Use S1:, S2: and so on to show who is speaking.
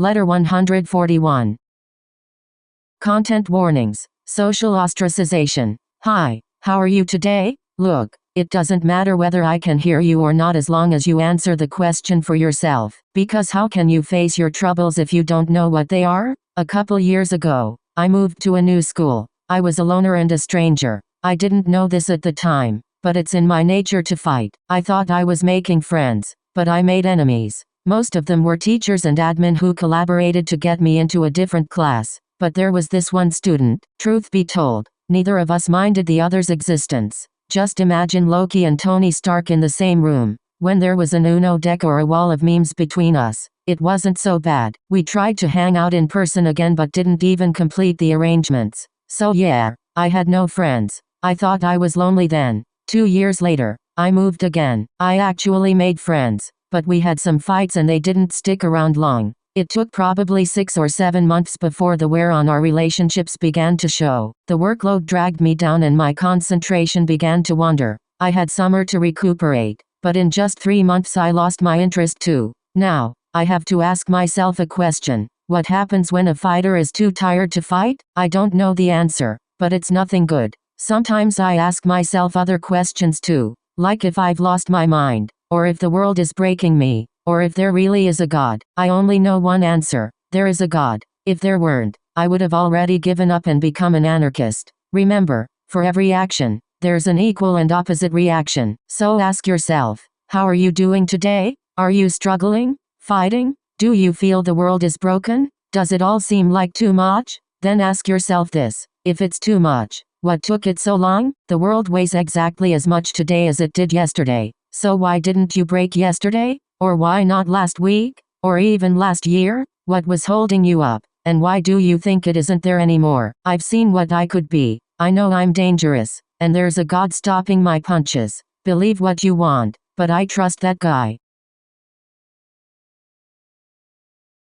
S1: Letter 141. Content warnings. Social ostracization. Hi, how are you today? Look, it doesn't matter whether I can hear you or not as long as you answer the question for yourself. Because how can you face your troubles if you don't know what they are? A couple years ago, I moved to a new school. I was a loner and a stranger. I didn't know this at the time, but it's in my nature to fight. I thought I was making friends, but I made enemies. Most of them were teachers and admin who collaborated to get me into a different class. But there was this one student. Truth be told, neither of us minded the other's existence. Just imagine Loki and Tony Stark in the same room. When there was an Uno deck or a wall of memes between us, it wasn't so bad. We tried to hang out in person again but didn't even complete the arrangements. So yeah, I had no friends. I thought I was lonely then. 2 years later, I moved again. I actually made friends, but we had some fights and they didn't stick around long. It took probably 6 or 7 months before the wear on our relationships began to show. The workload dragged me down and my concentration began to wander. I had summer to recuperate, but in just 3 months I lost my interest too. Now, I have to ask myself a question. What happens when a fighter is too tired to fight? I don't know the answer, but it's nothing good. Sometimes I ask myself other questions too, like if I've lost my mind, or if the world is breaking me, or if there really is a God. I only know one answer. There is a God. If there weren't, I would have already given up and become an anarchist. Remember, for every action, there's an equal and opposite reaction. So ask yourself, how are you doing today? Are you struggling? Fighting? Do you feel the world is broken? Does it all seem like too much? Then ask yourself this. If it's too much, what took it so long? The world weighs exactly as much today as it did yesterday. So why didn't you break yesterday? Or why not last week? Or even last year? What was holding you up? And why do you think it isn't there anymore? I've seen what I could be. I know I'm dangerous. And there's a God stopping my punches. Believe what you want, but I trust that guy.